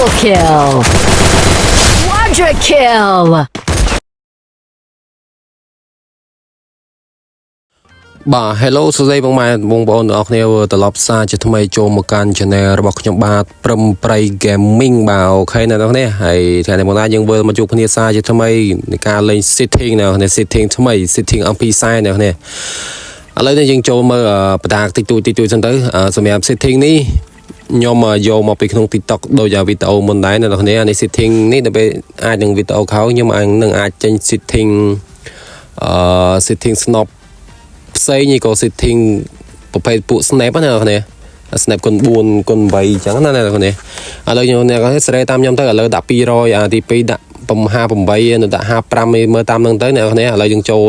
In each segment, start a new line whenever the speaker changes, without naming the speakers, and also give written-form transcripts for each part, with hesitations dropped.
Triple kill. Quadra kill.
បាទ hello សួស្តីបងប្អូនទាំងអស់គ្នាត្រឡប់សារជាថ្មីចូលមកកាន់ channel របស់ខ្ញុំបាទព្រឹមប្រៃ gaming បាទអូខេអ្នកនរគ្នាហើយថ្ងៃនេះមកណាយើងវិលមកជួបគ្នាសារជាថ្មីនៃការលេង setting អ្នកនរគ្នា setting ថ្មី setting អំពីខ្សែអ្នកនរគ្នាឥឡូវនេះយើងចូលមើលបណ្ដាតិចតួចសិនទៅសម្រាប់ setting នេះខ្ញុំយកមកពីក្នុង TikTok ដូចវីដេអូមុនដែរអ្នកនរគ្នានេះ setting នេះដើម្បីអាចនឹងវីដេអូក្រោយខ្ញុំនឹងអាចចេញ setting setting snap ផ្សេងនេះក៏ setting ប្រភេទពួក snap ណាអ្នកនរ snap គុណ4គុណ8អញ្ចឹងណាអ្នកនរឥឡូវខ្ញុំអ្នកនរស្រែតាមខ្ញុំទៅឥឡូវដាក់200ទី2ដាក់58នៅដាក់55មើលតាមហ្នឹងទៅអ្នកនរឥឡូវយើងចូល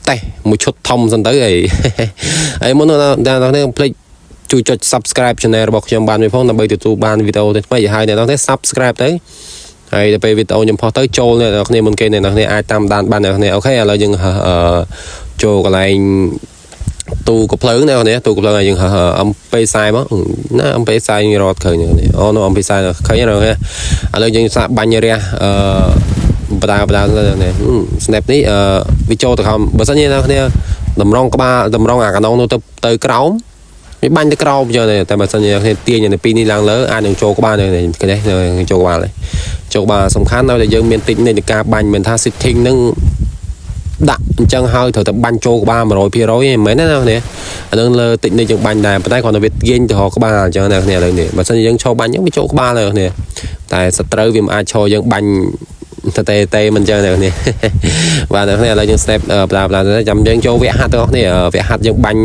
តេស្តមួយឈុតធំសិនទៅហើយមុនអ្នកនរភ្លេចជួយចុច subscribe channel របស់ខ្ញុំបានមួយផងដើម្បីទទួលបានវីដេអូថ្មីៗហើយអ្នកនរ subscribe ទៅហើយដល់ពេលវីដេអូខ្ញុំផុសទៅចូលអ្នកនរគ្នាមុនគេអ្នកនរអាចតាមដានបានអ្នកនរអូខេឥឡូវយើងចូលកន្លែងទូកំភ្លើងអ្នកនរទូកំភ្លើងហើយយើងអំពេខ្សែមកណាអំពេខ្សែយើងរត់ឃើញអូនោះអំពេខ្សែឃើញណាឥឡូវយើងសាកបាញ់រះបដានេះ snap នេះវាចូលទៅខំបើសិនជាអ្នកនរតម្រង់ក្បាលតម្រង់អាកណ្ដុងនោះទៅក្រោមវាបាញ់ទៅក្រោមចឹងតែបើសិនជាអ្នកទាញនៅពីនេះឡើងលើអាចនឹងចូលក្បាលនេះចូលក្បាលហើយចូលក្បាលសំខាន់នៅតែយើងមានតិចនៃការបាញ់មិនថា setting នឹងដាក់អញ្ចឹងហើយត្រូវតែបាញ់ចូលក្បាល 100% ឯងមែនណាអ្នកនេះអានឹងលើតិចនេះយើងបាញ់ដែរប៉ុន្តែគ្រាន់តែវាទាញទៅរកក្បាលអញ្ចឹងអ្នកនេះឥឡូវនេះបើសិនជាយើងឈរបាញ់យើងវាចូលក្បាលហើយអ្នកតែសត្រូវវាមិនអាចឈរយើងបាញ់តែមិនអញ្ចឹងអ្នកនេះបាទអ្នកនេះឥឡូវយើង step បដាចាំយើងចូលវគ្គហាត់ទាំងអស់គ្នាវគ្គហាត់យើងបាញ់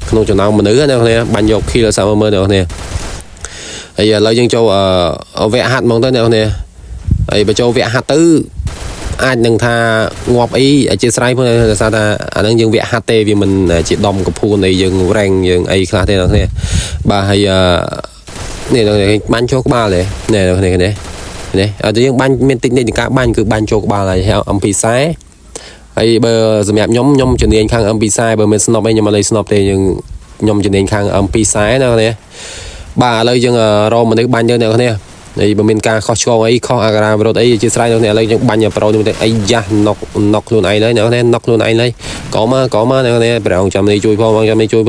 ក្នុងចំណោមមនុស្សអ្នកនេះបាញ់យក kill សាមើលអ្នកនេះហើយឥឡូវយើងចូលវគ្គហាត់ហ្មងទៅអ្នកនេះហើយបើចូលវគ្គហាត់ទៅអាចនឹងថាងាប់អីអធិស្ឋានផងដោយសារថាអានឹងយើងវគ្គហាត់ទេវាមិនជាដំកភួនអីយើងរ៉េងយើងអីខ្លះទេអ្នកនេះបាទហើយនេះបាញ់ចូលក្បាលទេនេះអត់តែយើងបាញ់មានតិចនៃការបាញ់គឺបាញ់ចូលក្បាលហើយអំពីខ្សែហើយបើសម្រាប់ខ្ញុំជំនាញខាងអំពីខ្សែបើមានស្នប់អីខ្ញុំអត់លេងស្នប់ទេខ្ញុំជំនាញខាងអំពីខ្សែណានេះបាទឥឡូវយើងរកមនុស្សបាញ់ទៅអ្នកនេះហើយបើមានការខុសឆ្គងអីខុសអាការៈវិរុទ្ធអីជាស្រ័យអ្នកឥឡូវយើងបាញ់ប្រូនេះអីយ៉ាស់ណុកខ្លួនឯងហើយអ្នកណុកខ្លួនឯងហើយក៏មកអ្នកនេះប្រងចាំនេះជួយផងចាំនេះជួយ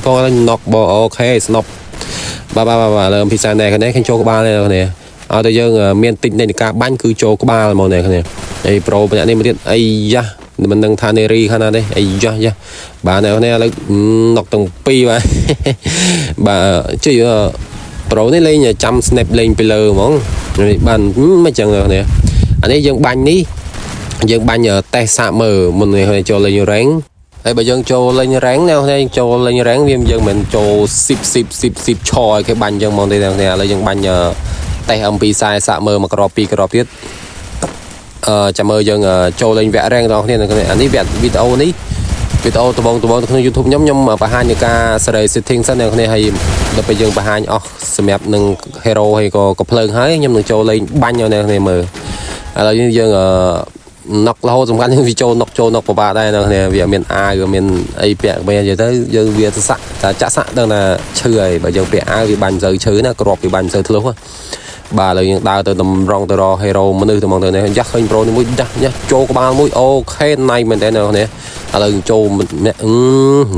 ផងណុកបងអូខេស្នប់បាទលើអំពីខ្សែនេះគ្នាខ្ញុំចូលក្បាលនេះអ្នកនេះឲ្យតែយើងមានតិចនៃការបាញ់គឺចូលក្បាលមកនេះគ្នាហើយប្រូបញ្ញានេះមកទៀតអីយ៉ាស់មិនដឹងថានេរីខាងណាទេអីយ៉ាស់បាទអ្នកនេះឥឡូវណុកទាំងពីរបាទជួយប្រូនេះលេងចាំ snap លេងពីលើហ្មងបានមិនចឹងនេះអានេះយើងបាញ់នេះយើងបាញ់តេស្តសាកមើលមុននេះចូលលេង rank ហើយបើយើងចូលលេង rank នេះចូលលេង rank វាយើងមិនចូល10ឆឲ្យគេបាញ់ចឹងហ្មងទេអ្នកឥឡូវយើងបាញ់តេស្តអំពីខ្សែសាកមើលមួយគ្រាប់ពីរគ្រាប់ទៀតចាំមើលយើងចូលលេងវគ្គ rank ដល់គ្នាអានេះវគ្គវីដេអូនេះវីដេអូដំបូងទៅក្នុង YouTube ខ្ញុំបង្ហាញការសេរី setting សិនអ្នកគ្នាហើយដល់ពេលយើងបង្ហាញអស់សម្រាប់នឹង hero ហើយក៏កំភ្លើងហើយខ្ញុំនឹងចូលលេងបាញ់ឲ្យអ្នកគ្នាមើលឥឡូវយើងណុករហូតសំខាន់វាចូលណុកពិបាកដែរអ្នកគ្នាវាមានអាវមានអីពាក់បែរទៅយើងវាសាក់តែចាក់សាក់ដឹងថាឈឺហើយបើយើងពាក់អាវវាបាញ់មិនសូវឈឺណាគ្រាប់វាបាញ់មិនសូវធ្លុះបាទឥឡូវយើងដើរទៅតម្រង់ទៅរក hero មនុស្សទៅហ្មងទៅនេះយ៉ាស់ឃើញប្រូនេះមួយយ៉ាស់ចូលក្បាលមួយអូខេណៃមែនតើអ្នកនេះឥឡូវចូលអ្នក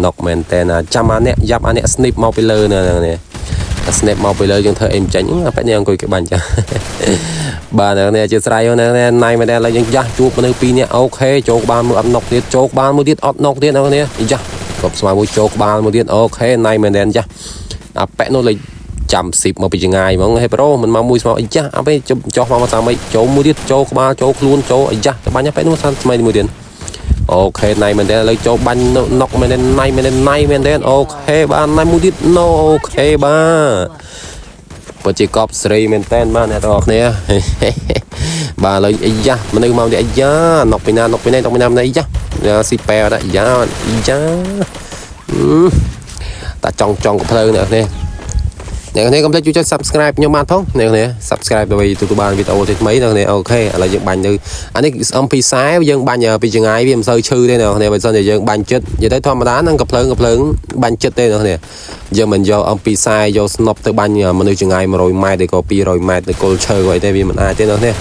ណុកមែនតើចាំអាអ្នកយ៉ាប់អាអ្នក snip មកពីលើនេះ snap មកពីលើយើងធ្វើអីមិនចាញ់បែបនេះអង្គុយគេបាញ់ចាបាទអ្នកជាស្រ័យណាណៃមែនតើឥឡូវយើងយ៉ាស់ជួបមនុស្សពីរនាក់អូខេចូលក្បាលមួយអត់ណុកទៀតចូលក្បាលមួយទៀតអត់ណុកទៀតអ្នកនេះយ៉ាស់គ្រប់ស្មើមួយចូលក្បាលមួយទៀតអូខេណៃមែនតើយ៉ាស់អាប៉ែនោះលេខចាំ10មកពីចងាយហ្មងហេប្រូមិនមកមួយស្មើអីយ៉ាស់អត់ទេចុះមកសាមីចូលមួយទៀតចូលក្បាលចូលខ្លួនចូលអីយ៉ាស់ទៅបាញ់ប៉ែនោះសាថ្មីមួយទៀតអូខេណៃមែនតើឥឡូវចូលបាញ់ណុកមែនតើណៃមែនតើអូខេបានណៃមួយទៀតអូខេបាទបើជាកប់សេរីមែនតើបាទអ្នកទាំងអស់គ្នាបាទឥឡូវអីយ៉ាស់មនុស្សមកទៀតអីយ៉ាណុកពីណាតុកពីណាអីយ៉ាស៊ីប៉ែដែរអីយ៉ាតាចង់កំភ្លើងអ្នកនេះ អ្នកនេះកុំភ្លេចជួយចុច subscribe ខ្ញុំបានផងអ្នកនេះ subscribe ដើម្បីទទួលបានវីដេអូថ្មីៗអ្នកនេះអូខេឥឡូវយើងបាញ់ទៅអានេះអំពីខ្សែយើងបាញ់ពីចង្ងាយវាមិនសូវឈឺទេអ្នកនេះបើសិនជាយើងបាញ់ចិត្តនិយាយទៅធម្មតាហ្នឹងកំភ្លើងបាញ់ចិត្តទេអ្នកនេះយើងមិនយកអំពីខ្សែយកស្នប់ទៅបាញ់មនុស្សចង្ងាយ100ម៉ែត្រឬក៏200ម៉ែត្រទៅគល់ឈើអីទេវាមិនអាចទេអ្នកនេះ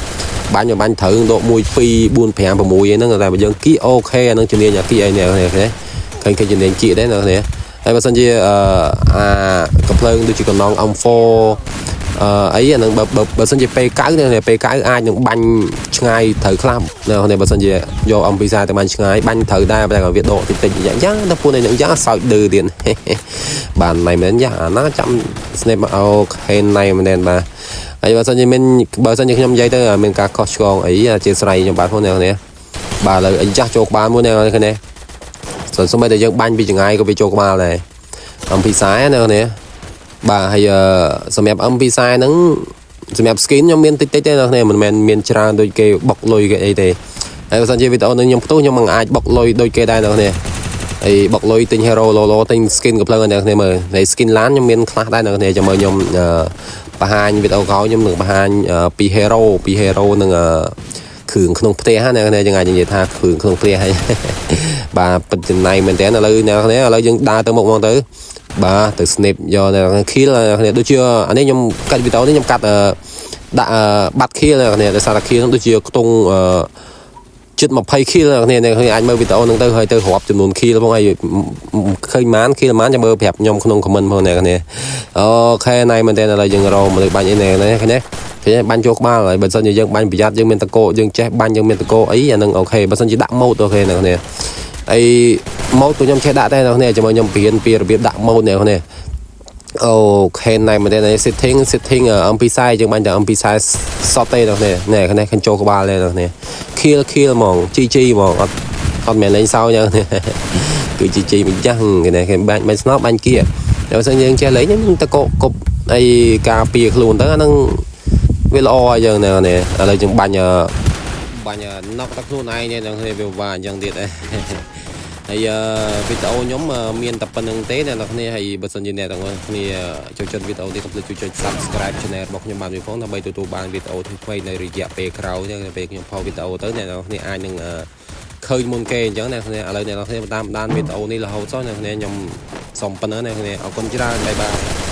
បាញ់ត្រូវដក1 2 4 5 6អីហ្នឹងតែបើយើងគីអូខេអានឹងជំនាញអាគីអីនេះឃើញជំនាញគីដែរអ្នកនេះហើយបើសិនជាកំភ្លើងដូចជាកណ្ដង M4 អីអានឹងបើសិនជាពេលកៅអាចនឹងបាញ់ឆ្ងាយត្រូវខ្លះនៅបើសិនជាយកអំពីខ្សែទៅបាញ់ឆ្ងាយបាញ់ត្រូវដែរតែវាដកតិចតិចយ៉ាងទៅពួកនេះយ៉ាងសើចឌឺទៀតបានណៃមែនយ៉ាងអាណាចាំ snap អូខេណៃមែនបាទហើយបើសិនជាខ្ញុំនិយាយទៅមានការខុសឆ្គងអីអធិស្ឋានខ្ញុំបាទផងអ្នកនេះបាទឥឡូវអីចាស់ចូលក្បាលមួយអ្នកនេះសូម្បីតែយើងបាញ់ពីចង្ងាយក៏វាចូលក្បាលដែរអំពីខ្សែនេះបាទហើយសម្រាប់អំពីខ្សែហ្នឹងសម្រាប់ skin ខ្ញុំមានតិចទេអ្នកនេះមិនមែនមានច្រើនដូចគេបុកលុយគេអីទេហើយបើសិនជាវីដេអូនេះខ្ញុំផ្ទុះខ្ញុំមិនអាចបុកលុយដូចគេដែរអ្នកនេះហើយបុកលុយទិញ hero lolo ទិញ skin កំភ្លើងអ្នកនេះមើលហើយ skin LAN ខ្ញុំមានខ្លះដែរអ្នកនេះចាំមើលខ្ញុំបង្ហាញវីដេអូក្រោយខ្ញុំនឹងបង្ហាញពី hero នឹងគ្រឿងក្នុងផ្ទះណាអ្នកយើងអាចនិយាយថាគ្រឿងក្នុងផ្ទះហើយបាទពិតចំណៃមែនតើឥឡូវអ្នកនេះឥឡូវយើងដើរទៅមុខមកទៅបាទទៅ snap យកអ្នក kill អ្នកដូចជាអានេះខ្ញុំកាត់វីដេអូនេះខ្ញុំកាត់ដាក់បាត់ kill អ្នកដោយសារតែ kill ដូចជាខ្ទង់ជិត20 kill អ្នកអាចមើលវីដេអូហ្នឹងទៅហើយទៅរាប់ចំនួន kill ផងហើយឃើញបាន kill បានចាំមើលប្រាប់ខ្ញុំក្នុង comment ផងអ្នកនេះអូខេណៃមែនតើឥឡូវយើងរកមកបាញ់អីនេះឃើញទេបាញ់ចូលក្បាលហើយបើសិនជាយើងបាញ់ប្រយ័ត្នយើងមានតកោយើងចេះបាញ់យើងមានតកោអីអានឹងអូខេបើសិនជាដាក់ mode អូខេអ្នកនេះអី mode tôiខ្ញុំចេះដាក់តែអ្នកនេះចាំខ្ញុំរៀនពីរបៀបដាក់ mode អ្នកនេះអូខេណៃមែនទេ setting អំពីខ្សែយើងបាញ់តែអំពីខ្សែសតទេអ្នកនេះនេះខាងចូលក្បាលទេអ្នកនេះ kill ហ្មង GG ហ្មងអត់មែនលេងសើចទេគឺ GG មិនចាស់គេបាញ់ស្នប់បាញ់គៀតែបើសិនយើងចេះលេងតកោគប់អីការពារខ្លួនទៅអានឹងវាល្អអញ្ចឹងនេះឥឡូវយើងបាញ់ណុកតែខ្លួនឯងនេះនឹងវាវាអញ្ចឹងទៀតហើយវីដេអូខ្ញុំមានតែប៉ុណ្្នឹងទេអ្នកនរគ្នាហើយបើសិនជាអ្នកទាំងអស់គ្នាចូលចិត្តវីដេអូនេះកុំភ្លេចជួយចុច subscribe channel របស់ខ្ញុំបានមួយផងដើម្បីទទួលបានវីដេអូថ្មីៗនៅរយៈពេលក្រោយនេះពេលខ្ញុំផុសវីដេអូទៅអ្នកនរគ្នាអាចនឹងឃើញមុនគេអញ្ចឹងអ្នកនរគ្នាឥឡូវអ្នកនរគ្នាតាមដានវីដេអូនេះរហូតចុះអ្នកនរគ្នាខ្ញុំសូមប៉ុណ្ណឹងអ្នកនរគ្នាអរគុណច្រើនបាយបាយ